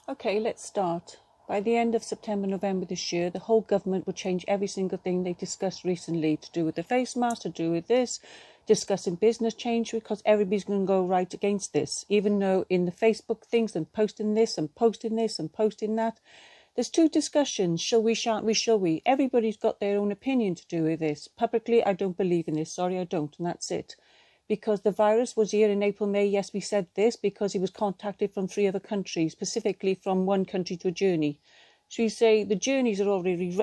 Okay, let's start. By the end of September, November this year, the whole government will change every single thing they discussed recently to do with the face mask, to do with this, discussing business change, because everybody's going to go right against this. Even though in the Facebook things and posting this and posting this and posting that, there's two discussions. Shall we, shan't we, shall we? Everybody's got their own opinion to do with this. Publicly, I don't believe in this. Sorry, I don't. And that's it. Because the virus was here in April, May. Yes, we said this because he was contacted from 3 other countries, specifically from one country to a journey. So you say the journeys are already...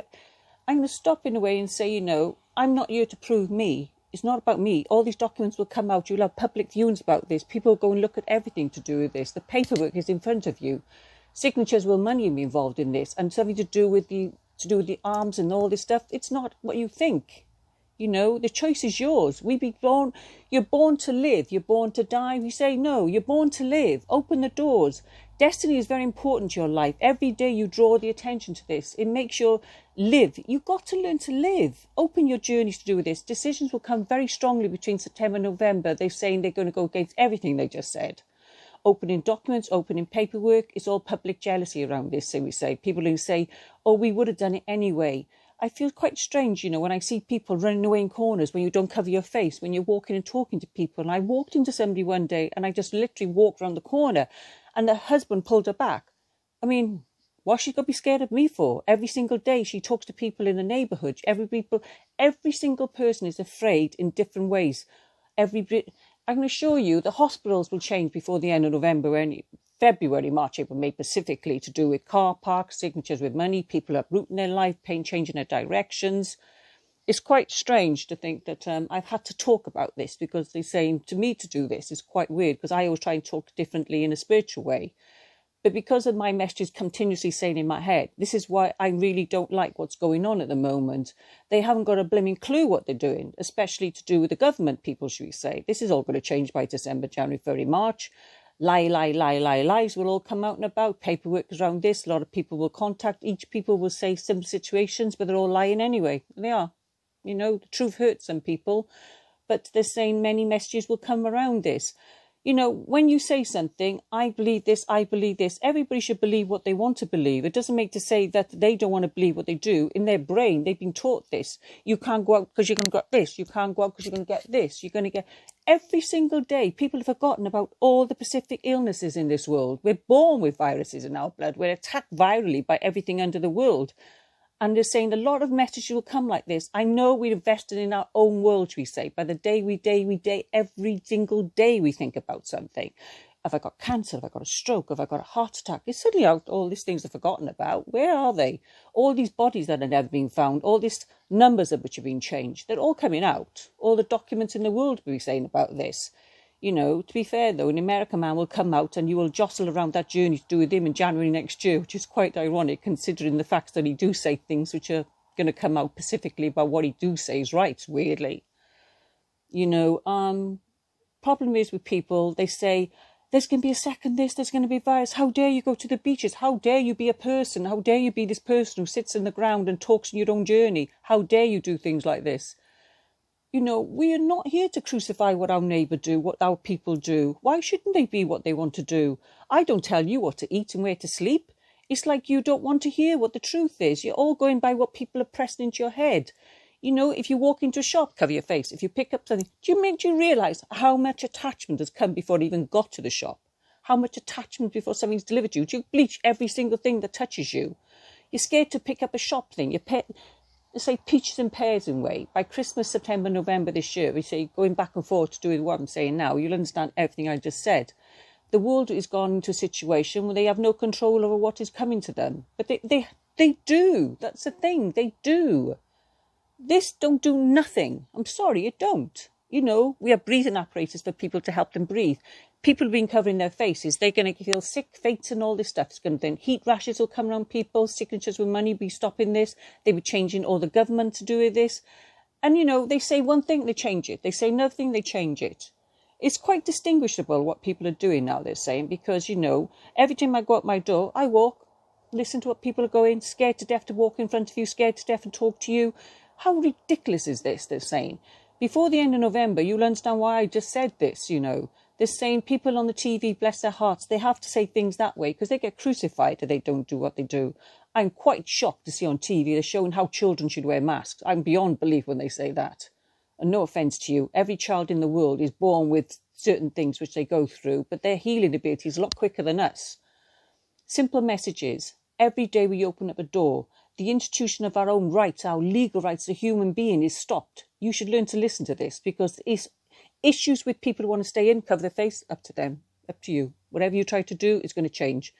I'm going to stop in a way and say, I'm not here to prove me. It's not about me. All these documents will come out. You'll have public viewings about this. People will go and look at everything to do with this. The paperwork is in front of you. Signatures will money be involved in this, and something to do with the arms and all this stuff. It's not what you think. The choice is yours. You're born to live, you're born to die. We say, no, you're born to live. Open the doors. Destiny is very important to your life. Every day you draw the attention to this. It makes you live. You've got to learn to live. Open your journeys to do with this. Decisions will come very strongly between September and November. They're saying they're going to go against everything they just said. Opening documents, opening paperwork. It's all public jealousy around this, so we say. People who say, oh, we would have done it anyway. I feel quite strange, when I see people running away in corners when you don't cover your face, when you're walking and talking to people. And I walked into somebody one day and I just literally walked around the corner and the husband pulled her back. I mean, what's she got to be scared of me for? Every single day she talks to people in the neighbourhood. Every single person is afraid in different ways. I'm going to show you the hospitals will change before the end of November, February, March, April, May, specifically to do with car parks, signatures with money, people uprooting their life, changing their directions. It's quite strange to think that I've had to talk about this because they're saying to me to do this is quite weird because I always try and talk differently in a spiritual way. But because of my messages continuously saying in my head, this is why I really don't like what's going on at the moment. They haven't got a blimmin' clue what they're doing, especially to do with the government people, should we say. This is all going to change by December, January, February, March. Lies will all come out and about. Paperwork is around this. A lot of people will contact. Each people will say some situations, but they're all lying anyway. They are. The truth hurts some people, but they're saying many messages will come around this. When you say something, I believe this, everybody should believe what they want to believe. It doesn't make to say that they don't want to believe what they do. In their brain, they've been taught this. You can't go out because you're going to get this. You can't go out because you're going to get this. You're going to get... Every single day, people have forgotten about all the specific illnesses in this world. We're born with viruses in our blood. We're attacked virally by everything under the world. And they're saying a lot of messages will come like this. I know we're invested in our own world, we say. By the day, every single day we think about something. Have I got cancer? Have I got a stroke? Have I got a heart attack? It's suddenly out, all these things are forgotten about. Where are they? All these bodies that have never been found, all these numbers of which have been changed, they're all coming out. All the documents in the world will be saying about this. To be fair, though, an American man will come out and you will jostle around that journey to do with him in January next year, which is quite ironic considering the fact that he do say things which are going to come out specifically about what he do say is right, weirdly. Problem is with people, they say, there's going to be a second this, there's going to be a virus. How dare you go to the beaches? How dare you be a person? How dare you be this person who sits in the ground and talks in your own journey? How dare you do things like this? We are not here to crucify what our neighbour do, what our people do. Why shouldn't they be what they want to do? I don't tell you what to eat and where to sleep. It's like you don't want to hear what the truth is. You're all going by what people are pressing into your head. If you walk into a shop, cover your face. If you pick up something, do you realise how much attachment has come before it even got to the shop? How much attachment before something's delivered to you? Do you bleach every single thing that touches you? You're scared to pick up a shop thing. They say peaches and pears in way. By Christmas, September, November this year, we say going back and forth to do with what I'm saying now, you'll understand everything I just said. The world has gone into a situation where they have no control over what is coming to them. But they do. That's the thing. They do. This don't do nothing. I'm sorry, it don't. We have breathing apparatus for people to help them breathe. People have been covering their faces. They're going to feel sick, faints and all this stuff. It's going to then heat rashes will come around people. Signatures with money be stopping this. They were changing all the government to do with this. And, they say one thing, they change it. They say another thing, they change it. It's quite distinguishable what people are doing now, they're saying, because, every time I go out my door, I walk, listen to what people are going, scared to death to walk in front of you, scared to death to talk to you. How ridiculous is this, they're saying? Before the end of November, you'll understand why I just said this, They're saying people on the TV, bless their hearts, they have to say things that way because they get crucified if they don't do what they do. I'm quite shocked to see on TV they're showing how children should wear masks. I'm beyond belief when they say that. And no offence to you, every child in the world is born with certain things which they go through, but their healing ability is a lot quicker than us. Simple messages. Every day we open up a door, the institution of our own rights, our legal rights as a human being is stopped. You should learn to listen to this because it's issues with people who want to stay in, cover their face, up to them, up to you. Whatever you try to do is going to change.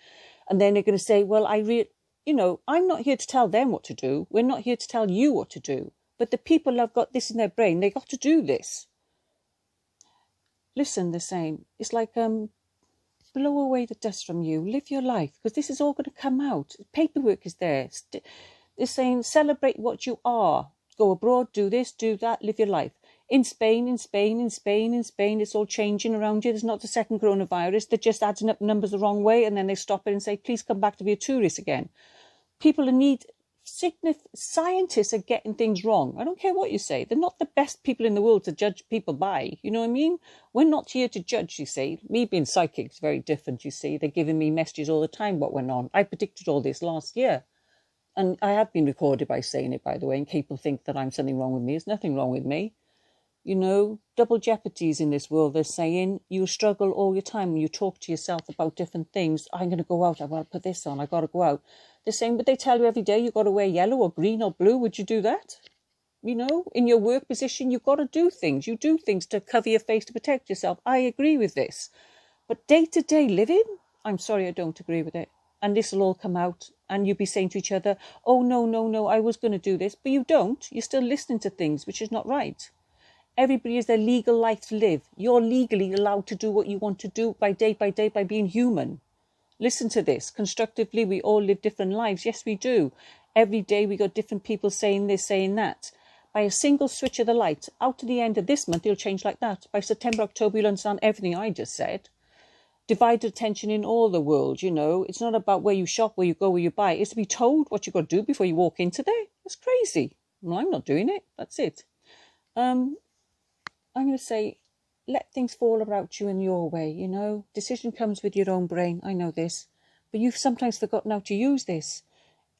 And then they're going to say, well, I'm not here to tell them what to do. We're not here to tell you what to do. But the people have got this in their brain. They got to do this. Listen, they're saying, it's like, blow away the dust from you. Live your life, because this is all going to come out. Paperwork is there. They're saying, celebrate what you are. Go abroad, do this, do that, live your life. In Spain, it's all changing around you. There's not the second coronavirus. They're just adding up numbers the wrong way, and then they stop it and say, please come back to be a tourist again. People need... Scientists are getting things wrong. I don't care what you say. They're not the best people in the world to judge people by. You know what I mean? We're not here to judge, you see. Me being psychic is very different, you see. They're giving me messages all the time what went on. I predicted all this last year. And I have been recorded by saying it, by the way, and people think that I'm something wrong with me. There's nothing wrong with me. You know, double jeopardies in this world. They're saying you struggle all your time when you talk to yourself about different things. I'm going to go out. I've got to put this on. I've got to go out. They're saying, but they tell you every day you've got to wear yellow or green or blue. Would you do that? You know, in your work position, you've got to do things. You do things to cover your face, to protect yourself. I agree with this. But day-to-day living, I'm sorry, I don't agree with it. And this will all come out and you'll be saying to each other, oh, no, I was going to do this. But you don't. You're still listening to things, which is not right. Everybody has their legal life to live. You're legally allowed to do what you want to do by day by being human. Listen to this. Constructively, we all live different lives. Yes, we do. Every day we got different people saying this, saying that. By a single switch of the light, out to the end of this month, it'll change like that. By September, October, you'll understand everything I just said. Divided attention in all the world, you know. It's not about where you shop, where you go, where you buy. It's to be told what you've got to do before you walk in today. That's crazy. Well, I'm not doing it. That's it. I'm going to say, let things fall about you in your way, you know. Decision comes with your own brain. I know this. But you've sometimes forgotten how to use this.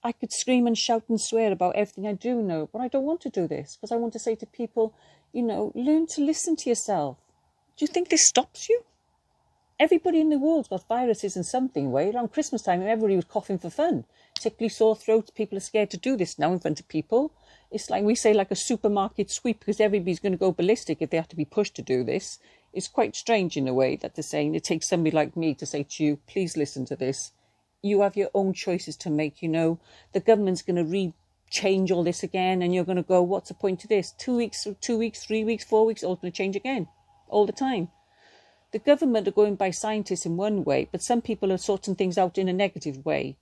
I could scream and shout and swear about everything I do know, but I don't want to do this because I want to say to people, you know, learn to listen to yourself. Do you think this stops you? Everybody in the world's got viruses in something way. Around Christmas time, everybody was coughing for fun. Tickly sore throats. People are scared to do this now in front of people. It's like we say like a supermarket sweep because everybody's going to go ballistic if they have to be pushed to do this. It's quite strange in a way that they're saying it takes somebody like me to say to you, please listen to this. You have your own choices to make, you know. The government's going to change all this again and you're going to go, what's the point of this? 2 weeks, 3 weeks, 4 weeks, all going to change again. All the time. The government are going by scientists in one way, but some people are sorting things out in a negative way.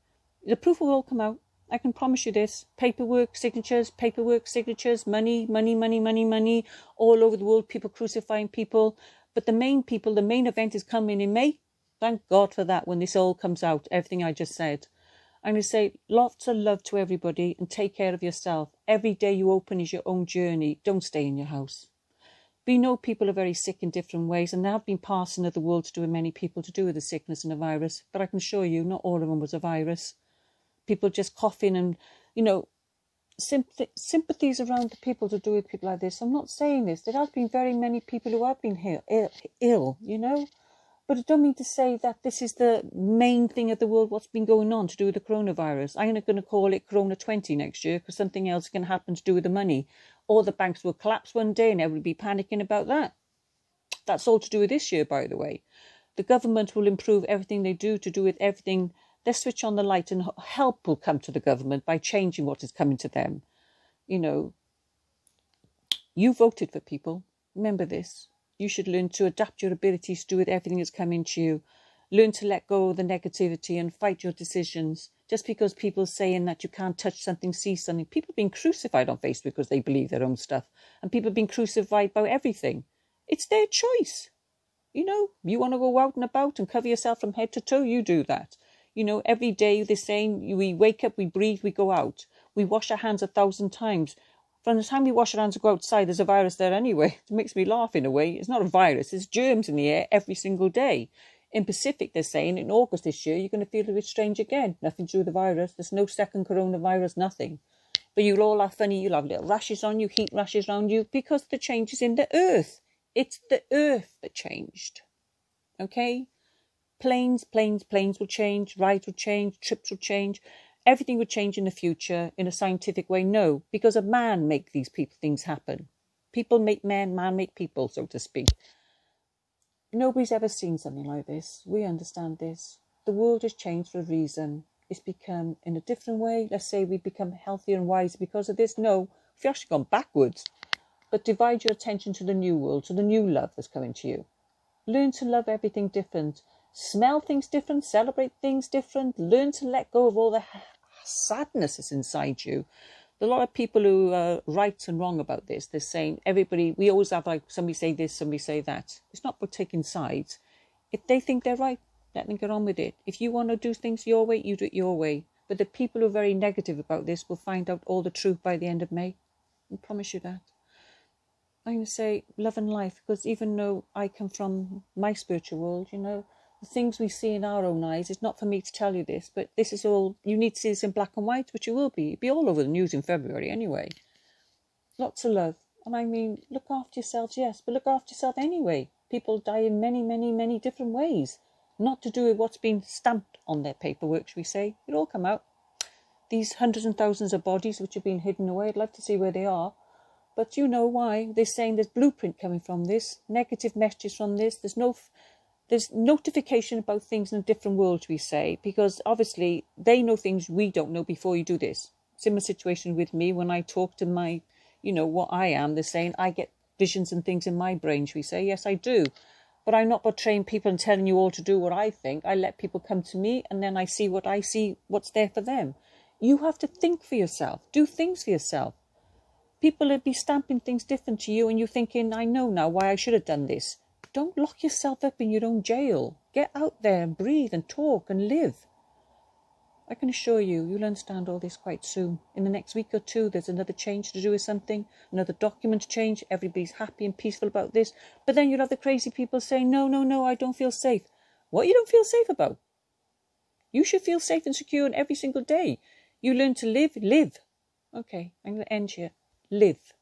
The proof will all come out. I can promise you this. Paperwork, signatures, money, all over the world, people crucifying people. But the main event is coming in May. Thank God for that when this all comes out, everything I just said. I'm going to say lots of love to everybody and take care of yourself. Every day you open is your own journey. Don't stay in your house. We know people are very sick in different ways and there have been passing of the world to do with many people to do with the sickness and the virus. But I can assure you, not all of them was a virus. People just coughing and, you know, sympathies around the people to do with people like this. I'm not saying this. There have been very many people who have been ill, you know. But I don't mean to say that this is the main thing of the world, what's been going on to do with the coronavirus. I'm going to call it Corona 20 next year because something else can happen to do with the money. Or the banks will collapse one day and everybody will be panicking about that. That's all to do with this year, by the way. The government will improve everything they do to do with everything. They switch on the light and help will come to the government by changing what is coming to them. You know, you voted for people. Remember this. You should learn to adapt your abilities to do with everything that's coming to you. Learn to let go of the negativity and fight your decisions. Just because people are saying that you can't touch something, see something. People are being crucified on Facebook because they believe their own stuff. And people are being crucified about everything. It's their choice. You know, you want to go out and about and cover yourself from head to toe, you do that. You know, every day they're saying we wake up, we breathe, we go out. We wash our hands 1,000 times. From the time we wash our hands and go outside, there's a virus there anyway. It makes me laugh in a way. It's not a virus, there's germs in the air every single day. In Pacific, they're saying in August this year, you're going to feel a bit strange again. Nothing to do with the virus. There's no second coronavirus, nothing. But you'll all have funny, you'll have little rashes on you, heat rashes around you, because the change is in the earth. It's the earth that changed. Okay? Planes will change, rides will change, trips will change. Everything would change in the future in a scientific way. No, because a man make these things happen. People make men, man make people, so to speak. Nobody's ever seen something like this. We understand this. The world has changed for a reason. It's become in a different way. Let's say we've become healthier and wiser because of this. No, we've actually gone backwards. But divide your attention to the new world, to the new love that's coming to you. Learn to love everything different. Smell things different. Celebrate things different. Learn to let go of all the sadness that's inside you. There are a lot of people who are right and wrong about this. They're saying everybody, we always have like somebody say this, somebody say that. It's not about taking sides. If they think they're right, let them get on with it. If you want to do things your way, you do it your way. But the people who are very negative about this will find out all the truth by the end of May. I promise you that. I'm going to say love and life, because even though I come from my spiritual world, you know, the things we see in our own eyes, it's not for me to tell you this, but this is all, you need to see this in black and white, which you will be. It'll be all over the news in February anyway. Lots of love. And I mean, look after yourselves, yes, but look after yourself anyway. People die in many, many, many different ways. Not to do with what's been stamped on their paperwork, shall we say. It'll all come out. These hundreds and thousands of bodies which have been hidden away, I'd love to see where they are. But you know why. They're saying there's blueprint coming from this, negative messages from this. There's notification about things in a different world, we say, because obviously they know things we don't know before you do this. Similar situation with me when I talk to my, you know, what I am. They're saying I get visions and things in my brain, we say. Yes, I do. But I'm not portraying people and telling you all to do what I think. I let people come to me and then I see, what's there for them. You have to think for yourself. Do things for yourself. People will be stamping things different to you and you're thinking, I know now why I should have done this. Don't lock yourself up in your own jail. Get out there and breathe and talk and live. I can assure you, you'll understand all this quite soon. In the next week or two, there's another change to do with something, another document change. Everybody's happy and peaceful about this. But then you'll have the crazy people saying, no, I don't feel safe. What you don't feel safe about? You should feel safe and secure every single day. You learn to live. Okay, I'm going to end here. Live.